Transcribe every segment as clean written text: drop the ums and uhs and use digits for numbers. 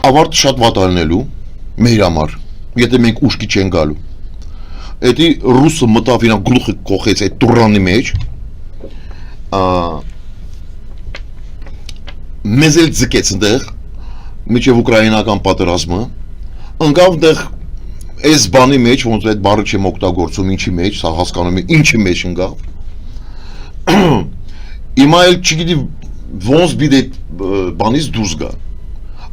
ավարտ շատ վատ ալնելու մեր համար, եթե մենք ուշքի չեն գալու։ Էդի ռուսը մտավ իրան գլուխը կողեց այդ տուրանի մեջ, մեզ էլ ձգեց ընդեղ, միջև ուկրաինական պատերազմը, ընկավ դեղ այս բանի մեջ, ոնց այդ բառը չեմ օգտագործում, ինչի մեջ, սա հասկանում եմ, ինչի մեջ ընկավ։ Հիմա էլ չգիտի ոնց բիդ այդ բանից դուրս գա։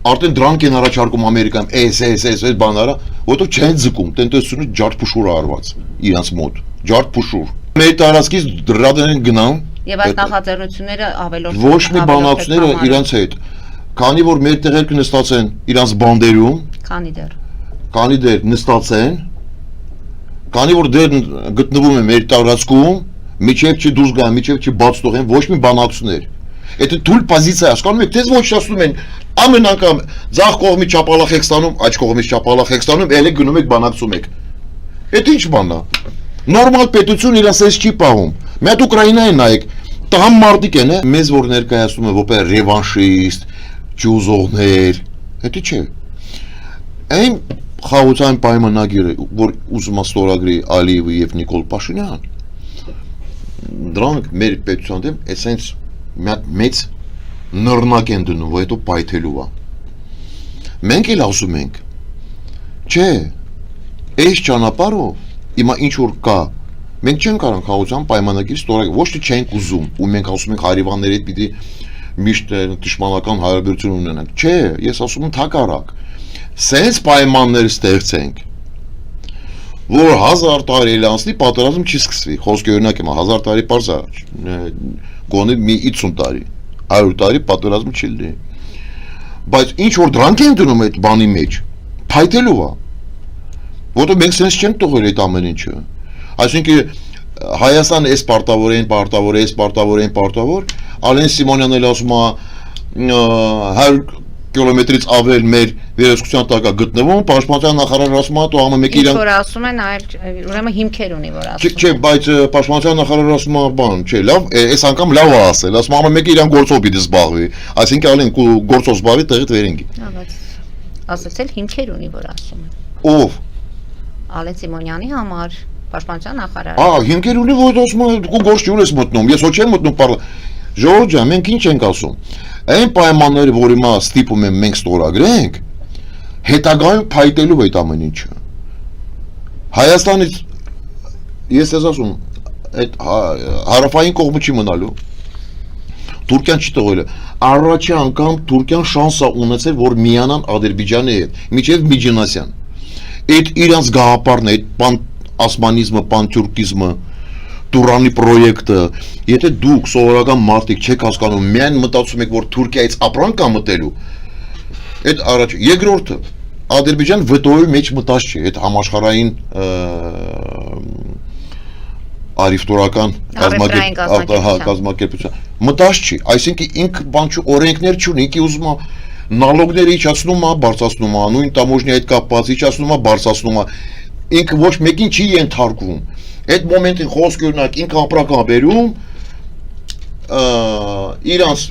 Արդեն դրանք են առաջարկում Ամերիկայում, այս բաները, որտեղ չեն ձգում, տնտեսությունը ջարդփուշուր արված իրանց մոտ, ջարդփուշուր։ Մեր տարածքից դրադեն գնան։ Եվ այդ նախաձեռնությունները ավելորդ ոչ մի բանակցությունները իրանց հետ, քանի որ մեր տեղերը նստած են իրանց բանդերում, քանի դեր նստած են, քանի որ դեր գտնվում են մեր տարածքում, միջև չի դուրս գան, միջև չի բաց թողեն, ոչ մի բանակցություններ։ Այդ թույլ պոզիցիա, հասկանում եք, դες ոչ ասում են, ամեն անգամ ձախ կողմից չապալախ եք ստանում, աջ կողմից չապալախ եք ստանում, ելեք գնում եք բանակցում եք։ Այդ ինչ բան է։ Նորմալ պետություն իրաց էս չի պահում։ Մեծ Ուկրաինային նայեք, տղամ մարդիկ են, մեզ որ ներկայացնում են որպես ռևանշիստ, ճուզողներ, դա չէ։ Այն խաղաղության պայմանագիրը, որ ուզում է ստորագրի Ալիևը եւ Նիկոլ Փաշինյան, դրանք մեր պետության դեմ էսենց մեծ նռնակ են դնում, որ հետո պայթելու է։ Մենք էլ ասում ենք, չէ, այս ճանապարհով հիմա ինչ որ կա, մենք չենք կարող խաղաղության պայմանագիր ստորագրել, ոչ թե չենք ուզում, ու մենք ասում ենք հարևանների հետ պիտի միշտ դժմանական հարաբերություն ունենանք։ Չէ, ես ասում եմ հակառակ։ Սենց պայմաններ ստեղծենք, որ 1000 տարի անցնի պատերազմ չի սկսվի։ Խոսքը օրինակ եմ, 1000 տարի պարզ է, գոնե մի 50 տարի, 100 տարի պատերազմ չի լինի։ Բայց ինչ որ դրանք են դնում այդ բանի մեջ, փայտելու է։ Որտեղ մենք սենց չենք տողել այդ ամեն ինչը։ Այսինքն Հայաստանը էս պարտավոր են, Ալեն Սիմոնյանն էլ ասում է 100 կիլոմետրից ավել մեր վերահսկության տակ է գտնվում, Պաշտպանության նախարարը ասում է, դու ամեն մեկը իրան որ ասում են, այլ ուրեմն հիմքեր ունի, որ ասում։ Չէ, բայց Պաշտպանության նախարարը ասում է, բան, չէ, լավ, այս անգամ լավ է ասել, ասում է ամեն մեկը իրան գործով պիտի զբաղվի, այսինքն ալեն գործով զբաղվի տեղից վերենգի։ Հա, բայց ասացել հիմքեր ունի, որ ասում են։ Ով։ Ալեն Սիմոնյանի համար, Պաշտպանության նախարարը։ Հիմքեր ունի, որ ասում է, դու գործ չուր ես մտնում, ես ոչ չեմ մտնում Ժողովուրդ ջան, մենք ինչ ենք ասում։ Այն պայմանները, որ հիմա ստիպում են մենք ստորագրենք, հետագայում փայտելու այդ ամեն ինչը։ Հայաստանից ես ես ասում, այդ հարավային կողմը չի մնալու։ Թուրքիան չի տողել։ Առաջի անգամ Թուրքիան շանս է ունեցել, որ միանան Ադրբեջանի հետ, միջև Միջինասյան։ Այդ իրանց գաղափարն է, այդ պան-ասմանիզմը, պան-թուրքիզմը, Տուրանի պրոյեկտը, եթե դուք սովորական մարդիկ չեք հասկանում, միայն մտածում եք, որ Թուրքիայից ապրանք կա մտելու, այդ առաջ, երկրորդը, Ադրբեջան վտոյի մեջ մտած չի, այդ համաշխարհային արիվտորական կազմակերպության մտած չի, այսինքն ինքը բան չի, օրենքներ չունի, ինքը ուզում է նալոգները իջացնում է, բարձրացնում է, նույն տամոժնի հետ կապված իջացնում է, բարձրացնում է, ինքը ոչ մեկին չի ենթարկվում։ Այդ մոմենտին խոսք օրինակ ինքը ապրանք է բերում, իրանց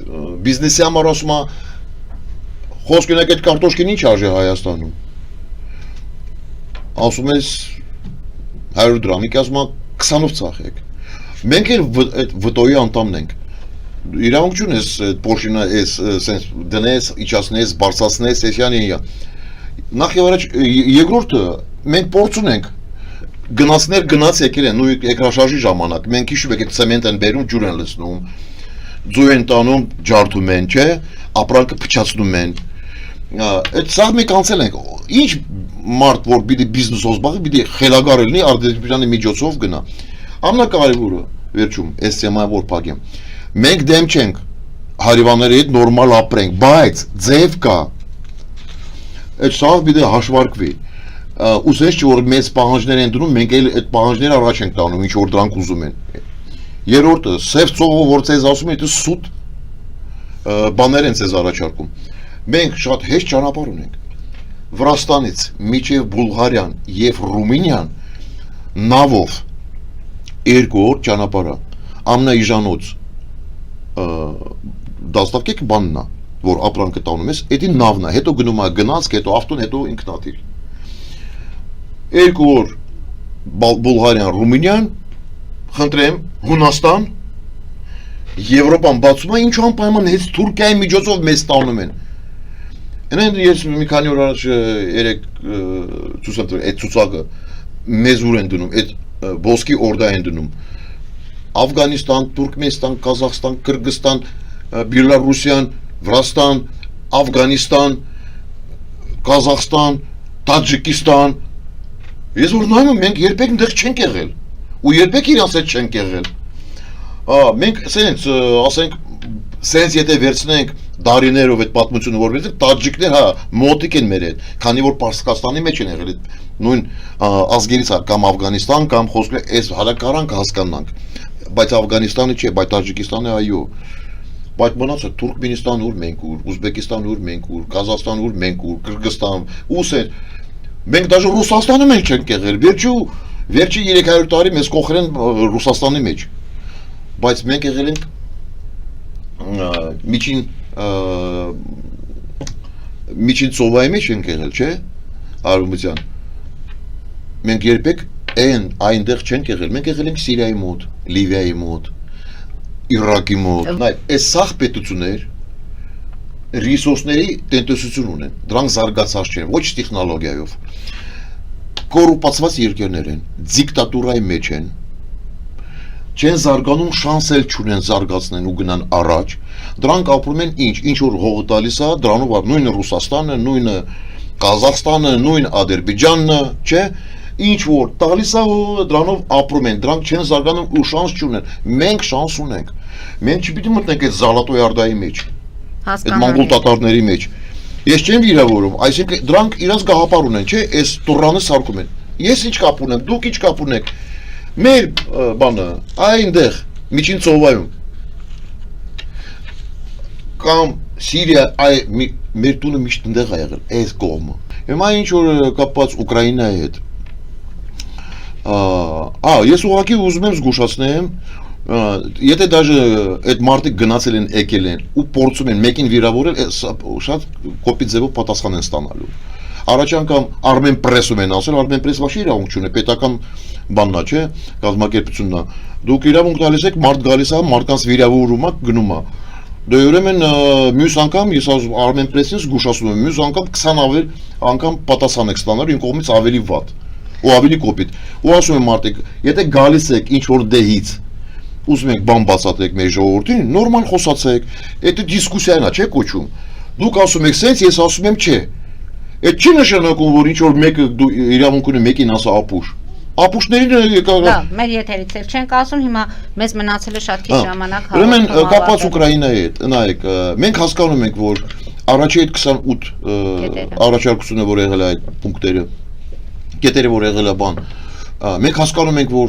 բիզնեսի համար ասում է, խոսք օրինակ այդ կարտոշկին ինչ արժի Հայաստանում։ Ասում ես 100 դրամ, ինքը ասում է 20-ով ծախեք։ Մենք էլ այդ վտոյի անդամն ենք։ Իրավունք չունես Պորշինը էս սենց դնես, իջացնես, բարձրացնես, էսյան էյա։ Նախ եւ առաջ երկրորդը մենք փորձ ունենք գնացներ գնաց եկել են նույն էկրաշարժի ժամանակ մենք հիշում եք այդ ցեմենտ են բերում ջուր են լցնում ձու են տանում ջարդում են չէ ապրանքը փչացնում են այդ սա մենք անցել ենք ինչ մարդ որ պիտի բիզնեսով զբաղվի պիտի խելագար լինի Ադրբեջանի միջոցով գնա ամենակարևորը վերջում այս թեմայը որ փակեմ մենք դեմ չենք հարևանների հետ նորմալ ապրենք բայց ձև կա այդ սա պիտի հաշվարկվի Ուսես չէ որ մեծ պահանջներ են դնում, մենք էլ այդ պահանջները առաջ ենք տանում, ինչ որ դրանք ուզում են։ Երրորդը, սև ծովը որ ցեզ ասում է, դա սուտ բաներ են ցեզ առաջարկում։ Մենք շատ հեշտ ճանապարհ ունենք։ Վրաստանից միջև Բուլղարիան եւ Ռումինիան նավով 2 օր ճանապարհ է։ Ամենաիժանոց դաստակեք բանն է, որ ապրանքը տանում ես, էդի նավն է, հետո գնում է գնացք, հետո ավտոն, հետո ինքնաթիռ։ 2 օր Բուլղարիան, Ռումինիան, խնդրեմ, Հունաստան, Եվրոպան բացում է, ինչ անպայման հենց Թուրքիայի միջոցով մեզ տանում են։ Այնեն ես մի քանի օր առաջ երեք ցուցադրել այդ ցուցակը մեզ ուր են դնում, այդ ոսկի օրդա են դնում։ Աֆղանիստան, Թուրքմենստան, Կազախստան, Կырգызստան, Բելարուսիան, Վրաստան, Աֆղանիստան, Կազախստան, Տաջիկստան։ Ես որ նայում եմ, մենք երբեք այնտեղ չենք եղել։ Ու երբեք իրանց հետ չենք եղել։ Մենք սենց, ասենք, սենց եթե վերցնենք դարիներով այդ պատմությունը որ վերցնենք, տաջիկներ հա մոտիկ են մեր հետ, քանի որ Պարսկաստանի մեջ են եղել այդ նույն ազգերից կամ Աֆղանիստան կամ խոսքը այս հալակարանքը հասկանանք, բայց Աֆղանիստանը չէ, բայց Տաջիկստանը այո, բայց մնացա Թուրքմենստան ուր մենք ուր, Ուզբեկստան ուր մենք ուր, Կազախստան ուր մենք ուր, Կырգызստան, ուսեր, մենք դաժե Ռուսաստանը մենք չենք եղել, վերջի 300 տարի մեզ կողել են Ռուսաստանի մեջ, բայց մենք եղել ենք միջին ծովայի մեջ ենք եղել, չէ, Արումության, մենք երբեք այնտեղ չենք եղել, մենք եղել ենք Սիրիայի մոտ, Լիվիայի մոտ, Իրաքի մոտ, այս սաղ պետություններ ռեսուրսների տնտեսություն ունեն, դրանք զարգացած չեն, ոչ տեխնոլոգիայով, կոռուպացված երկրներ են, դիկտատուրայի մեջ են, չեն զարգանում, շանս էլ չունեն զարգացնեն ու գնան առաջ, դրանք ապրում են ինչ որ հողը տալիս է, դրանով նույնը Ռուսաստանը, նույնը Կազախստանը, նույն Ադրբեջանը, չէ, ինչ որ տալիս է ու դրանով ապրում են, դրանք չեն զարգանում ու շանս չունեն, մենք շանս ունենք, մենք չպիտի մտնենք այդ Զալատոյ Արդայի մեջ, այդ մանգոլ տատարների մեջ, ես չեմ վիրավորում, այսինքն դրանք իրենց գաղափար ունեն, չէ, այս տուրանը սարքում են, ես ինչ կապ ունեմ, դուք ինչ կապ ունեք, մեր բանը, այնտեղ, միջին ծովայում, կամ Սիրիա, մեր տունը միշտ ընդեղ է եղել, այս կողմը, հիմա ինչ որ կապված Ուկրաինայի հետ, ես ուղղակի ուզում եմ զգուշացնեմ, եթե դաժե այդ մարդիկ գնացել են, եկել են ու փորձում են մեկին վիրավորել, շատ կոպիտ ձևով պատասխան են ստանալու։ Առաջ անգամ Armen Press-ում են ասել, Armen Press ոչ իրավունք չունի, պետական բանն է, չէ, կազմակերպությունն է։ Դուք իրավունք տալիս եք, մարդ գալիս է, մարդկանց վիրավորում է, գնում է։ Դե ուրեմն մյուս անգամ ես Armen Press-ին զգուշացնում եմ, մյուս անգամ 20 անգամ պատասխան եք ստանալու, իմ կողմից ավելի վատ ու ավելի կոպիտ։ Ու ասում եմ մարդիկ, եթե գալիս եք ինչ որ դեհից, ուզում եք բան բացատրեք մեր ժողովրդին, նորմալ խոսացեք, այդ դիսկուսիան է, չէ՞ կոչում։ Դուք ասում եք սենց, ես ասում եմ չէ։ Այդ չի նշանակում, որ ինչ որ մեկը դու իրավունք ունի մեկին ասա ապուշ։ Ապուշներին եկա։ Լավ, մեր եթերից էլ չենք ասում, հիմա մեզ մնացել է շատ քիչ ժամանակ։ Ուրեմն կապված Ուկրաինայի հետ, նայեք, մենք հասկանում ենք, որ առաջի այդ 28 առաջարկությունը, որ եղել է այդ պունկտերը, կետերը, որ եղել է բան, մենք հասկանում ենք, որ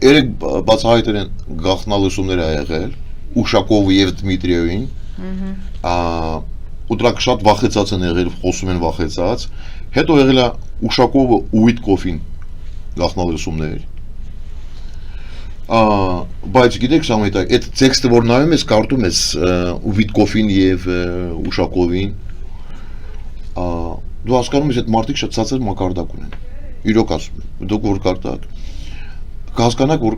երեք բացահայտել են գաղտնալսումներ ա եղել, Ուշակովը եւ Դմիտրիևին, ու դրանք շատ վախեցած են եղել, խոսում են վախեցած, հետո եղել է Ուշակովը ու Ուիտկոֆին գաղտնալսումներ, բայց գիտեք Սամայտա, այդ տեքստը, որ նայում ես, կարդում ես Ուիտկոֆին եւ Ուշակովին, դու հասկանում ես, այդ մարդիկ շատ ցածր մակարդակ ունեն, իրոք ասում եմ, դուք որ կարդաք, կհասկանաք, որ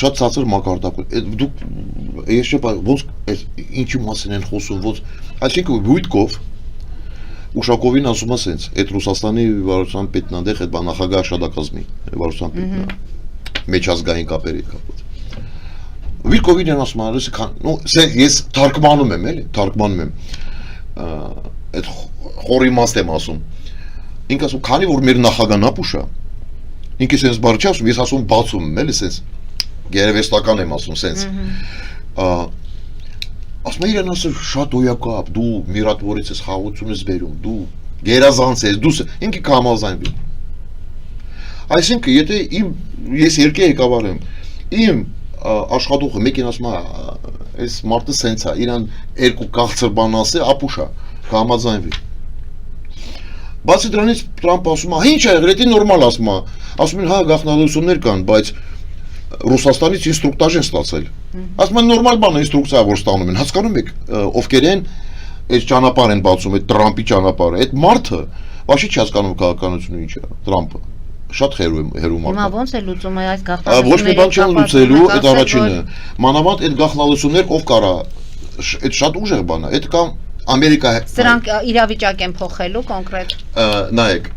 շատ ցածր մակարդակ ունեն, դուք, ես չեմ, ոնց, ինչի մասին են խոսում, ոնց, այսինքն Ուիտկով, Ուշակովին ասում է սենց, այդ Ռուսաստանի վարչության պետն այնտեղ այդ նախագահ աշխատակազմի վարչության պետն է, մեջազգային կապերի կապված։ Ուիտկովին են ասում, ես թարգմանում եմ, էլի, թարգմանում եմ, այդ խորի մաստ եմ ասում, ինք ասում, քանի որ մեր նախագահն ապուշ է, ինքը սենց բառ չի ասում, ես ասում բացում եմ, էլի սենց, գերեվեստական եմ ասում, սենց, ասում է իրան ասել շատ օյակապ, դու միրատվորից ես խաղացում ես բերում, դու գերազանց ես, դու ինքը կհամաձայնվի։ Այսինքն, եթե ես երկի եկավար եմ, իմ աշխատողը մեկին ասում է, այս մարդը սենց է, իրան երկու քաղցր բան ասել, ապուշ է, կհամաձայնվի։ Բացի դրանից Տրամպ ասում է, ինչ է եղել, դա նորմալ ասում է, ասում են հա գաղտնալսումներ կան, բայց Ռուսաստանից ինստրուկտաժ են ստացել։ Ասում են նորմալ բան է ինստրուկցիա որ ստանում են, հասկանում եք ովքեր են Այս ճանապարհ են բացում, այդ Տրամպի ճանապարհը, այդ մարդը Ոչի չի հասկանում քաղաքականությունը ինչ է, Տրամպը։ Շատ հերու մարդ։ Հիմա ոնց է լուծում այս Ոչ մի բան չեն լուծելու, այդ առաջինը։ Մանավանդ այդ գաղտնալություններ ով կարա, այդ շատ ուժեղ բան է, այդ կամ Ամերիկա։ Սրանք իրավիճակ են փոխելու կոնկրետ։ Նայեք,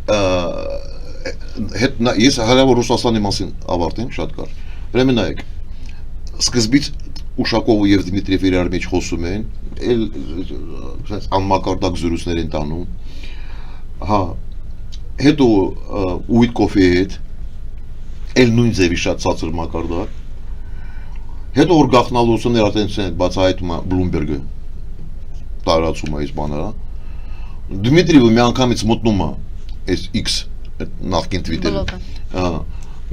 ես հարավոր Ռուսաստանի մասին ավարտեմ շատ կար։ Ուրեմն նայեք, սկզբից Ուշակովը եւ Դմիտրիև իրար մեջ խոսում են, էլ անմակարդակ զրույցներ են տանում։ Հա, հետո Ուիտկոֆի հետ էլ նույն ձևի շատ ցածր մակարդակ։ Հետո որ գաղտնալություններ արդեն բացահայտում է Բլումբերգը, տարածում է այս բաները։ Դմիտրիևը մի անգամից մտնում է այս X նախկին Twitter-ը։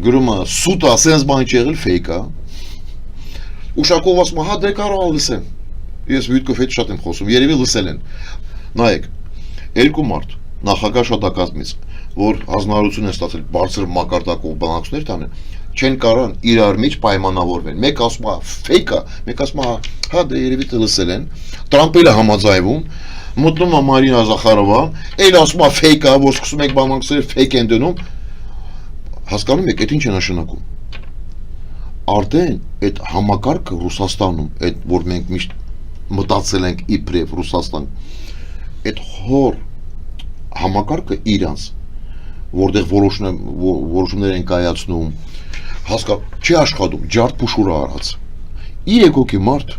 Գրում է սուտ է, sense բան չի եղել, fake է։ Ուշակով ասում է, հա դե կարող լսեմ։ Ես Ուիտկոֆի հետ շատ եմ խոսում, երևի լսել են։ Նայեք, երկու մարդ նախագահ շտակազմից, որ հանրություն են ստացել բարձր մակարդակով բանակցություններ տանեն, չեն կարող իրար մեջ պայմանավորվեն։ Մեկ ասում է fake-ը, մեկ ասում է հա դե երևի թե լսել են։ Տրամպը համաձայնվում, մտնում է Մարինա Զախարովա, էլ ասում է fake-ը, որ սկսում եք բանակցություններ fake են դնում։ Հասկանում եք, այդ ինչ է նշանակում։ Արդեն այդ համակարգը Ռուսաստանում, այդ որ մենք միշտ մտածել ենք իբրև Ռուսաստան, այդ հոր համակարգը իրանց, որտեղ որոշումներ են կայացնում, չի աշխատում, ջարդ փուշուր արած։ 3 հոգի մարդ,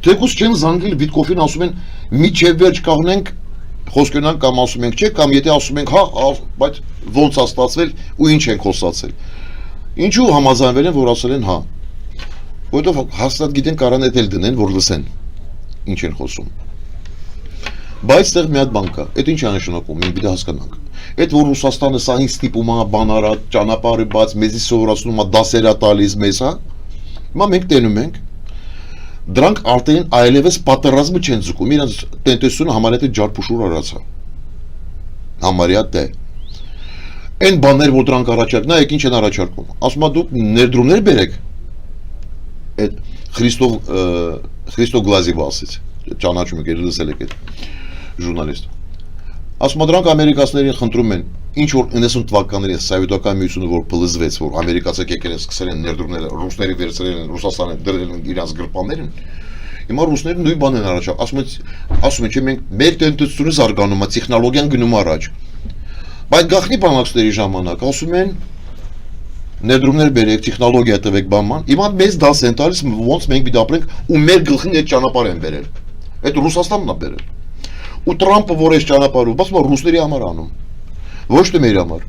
թեկուզ չեն զանգել Վիտկոֆին, ասում են միջև վերջ կաղնենք, խոսքենանք կամ ասում ենք չէ, կամ եթե ասում ենք հա, բայց ոնց է ստացվել ու ինչ ենք խոսացել։ Ինչու համաձայնվել են, որ ասել են հա, որովհետև հաստատ գիտեն կարան էլ դնեն, որ լսեն ինչ են խոսում։ Բայց այդտեղ մի հատ բան կա, այդ ինչ է նշանակում, մենք պիտի հասկանանք։ Այդ որ Ռուսաստանը սա ինձ ստիպում է բանարա, ճանապարհը բաց, մեզի սովորացնում է դասեր տալիս մեզ, հա։ Հիմա մենք տենում ենք, դրանք արդեն այլևս պատերազմը չեն ձգում, իրենց տնտեսությունը համարյա ջարդփուշուր արածա։ Համարյա թե։ Այն բաներ, որ դրանք առաջարկն, նայեք ինչ են առաջարկում։ Ասում է դուք ներդրումներ բերեք։ Այդ Խրիստո Գլազիվասից ճանաչում եք, լսել եք այդ ժուրնալիստ։ Ասում է դրանք ամերիկացիներին խնդրում են, ինչ որ 90 թվականների սովետական միությունը որ փլզվեց, որ ամերիկացիք եկել են սկսել են ներդրումները, ռուսների վերցրել են, Ռուսաստանը դրել են իրենց գրպաններին։ Հիմա ռուսները նույն բանն են առաջարկում, ասում են, չէ մենք մեր տնտեսությունը զարգանում է, տեխնոլոգիան գնում առաջ։ Բայց գաղտնի բանակցությունների ժամանակ ասում են ներդրումներ բերեք, տեխնոլոգիա տվեք բանման, հիմա մեզ դաս են տալիս, ոնց մենք պիտի ապրենք ու մեր գլխին այդ ճանապարհ են բերել։ Այդ Ռուսաստանն է բերել։ Ու Տրամպը որ այս ճանապարհով, բացում է ռուսների համար անում։ Ոչ թե մեր համար։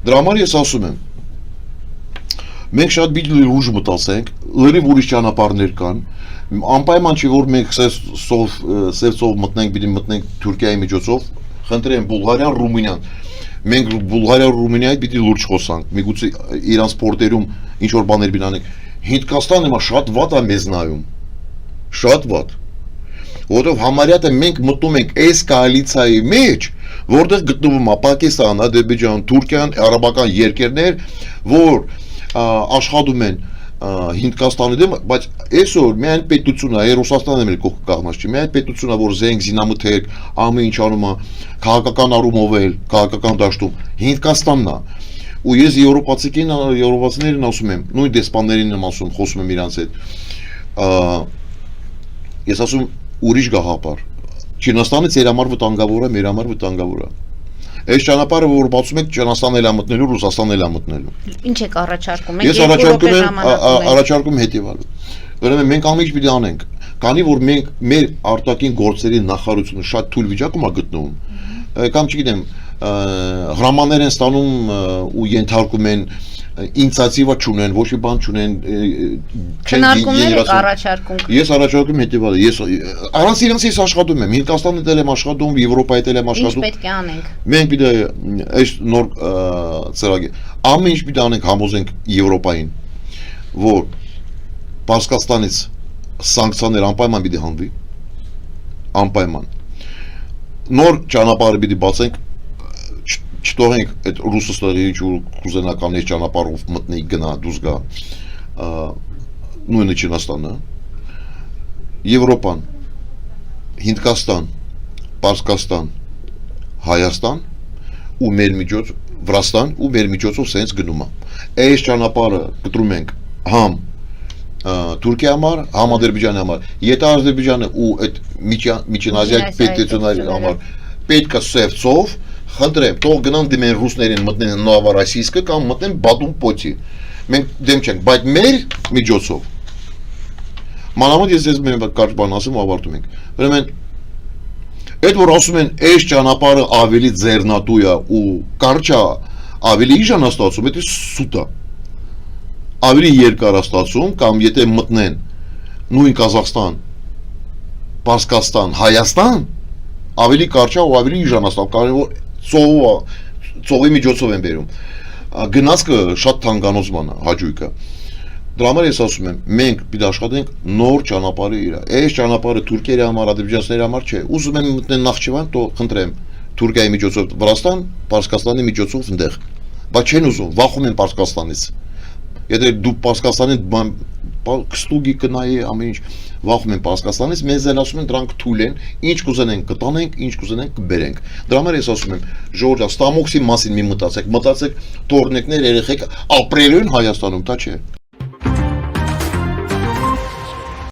Դրա համար ես ասում եմ, մենք շատ պիտի ուժ մտածենք, լրիվ ուրիշ ճանապարհներ կան, անպայման չի որ մենք սև մտնենք, պիտի մտնենք Թուրքիայի միջոցով, խնդրեմ Բուլղարիան, Ռումինիան։ Մենք Բուլղարիա ու Ռումինիայի պիտի լուրջ խոսանք, միգուցե իրանց սպորտերում ինչ որ բաներ բինանենք։ Հնդկաստանը հիմա շատ վատ է մեզ նայում։ Շատ վատ։ Որովհետև համարյա թե մենք մտնում ենք այս կոալիցիայի մեջ, որտեղ գտնվում է Պակիստան, Ադրբեջան, Թուրքիան, արաբական երկրներ, որ աշխատում են Հնդկաստանի դեմ, բայց այսօր միայն պետությունը, Ռուսաստանը մեր կողքը կաղնած չի, միայն պետությունը, որ զենք, զինամթերք, ամեն ինչ անում է, քաղաքական առումով էլ, քաղաքական դաշտում, Հնդկաստանն է։ Ու ես եվրոպացիներին ասում եմ, նույն դեսպաններին եմ ասում, խոսում եմ իրանց հետ։ Ես ասում ուրիշ գաղափար։ Չինաստանը ծեր համար վտանգավոր է, մեր համար վտանգավոր է։ Այս ճանապարհը որ բացում եք Չինաստանն էլ մտնելու, Ռուսաստանն էլ մտնելու։ Ինչ եք առաջարկում։ Ես առաջարկում հետևալը։ Ուրեմն մենք ամեն ինչ պիտի անենք, քանի որ մենք մեր արտաքին գործերի նախարարությունը շատ թույլ վիճակում է գտնվում։ Կամ չգիտեմ, հրամաններ են ստանում ու ենթարկում են ինցիատիվա չունեն, ոչ մի բան չունեն, քննարկումներ եք առաջարկում։ Ես առաջարկում հետևալը, ես առանց իրենց ես աշխատում եմ, Հնդկաստանի դել եմ աշխատում, Եվրոպայի դել եմ աշխատում։ Ինչ պետք է անենք։ Մենք պիտի այս նոր ծրագիր, ամեն ինչ պիտի անենք, համոզենք Եվրոպային, որ Պարսկաստանից սանկցիաներ անպայման պիտի հանվի, անպայման։ Նոր ճանապարհը պիտի բացենք, չթողենք այդ Ռուսաստանը ինչ որ կուզենական այս ճանապարհով մտնի գնա դուրս գա նույնը Չինաստանը Եվրոպան Հնդկաստան, Պարսկաստան, Հայաստան ու մեր միջոց Վրաստան ու մեր միջոցով սենց գնում է։ Այս ճանապարհը կտրում ենք համ Թուրքիա համար, համ Ադրբեջանի համար։ Եթե Ադրբեջանը ու այդ միջինազիայի պետությունների համար պետք է սևծով, խնդրեմ, թող գնան դիմեն ռուսներին մտնեն Նովորոսիիսկը կամ մտնեն Բաթում Պոչի։ Մենք դեմ չենք, բայց մեր միջոցով։ Մանավանդ ես մեկ կարճ բան ասեմ, ավարտում ենք։ Ուրեմն այդ որ ասում են, այս ճանապարհը ավելի ձեռնատու է ու կարճ է, ավելի իժան է ստացում, դա սուտ է։ Ավելի երկար է ստացում, կամ եթե մտնեն նույն Կազախստան, Պարսկաստան, Հայաստան, ավելի կարճ է ու ավելի իժան է ստացում, կարող որ ծովի միջոցով են բերում։ Գնացքը շատ թանկանոց բան է, հաճույքը։ Դրա համար ես ասում եմ, մենք պիտի աշխատենք նոր ճանապարհի իր։ Այս ճանապարհը Թուրքիայի համար, ադրբեջանցիների համար չէ։ Ուզում են մտնեն Նախճիվան, то խնդրեմ, Թուրքիայի միջոցով Վրաստան, Պարսկաստանի միջոցով այնտեղ։ Բայց չեն ուզում, վախում են Պարսկաստանից։ Եթե դու Պարսկաստանից կստուգի կնայի ամեն ինչ, վախում են Պարսկաստանից, մեզ էլ ասում են դրանք թույլ են, ինչ կուզենենք կտանենք, ինչ կուզենենք կբերենք։ Դրա համար ես ասում եմ, ժողովուրդ, ստամոքսի մասին մի մտածեք, թորնիկներ, երեխեք ապրելու են Հայաստանում, դա չէ։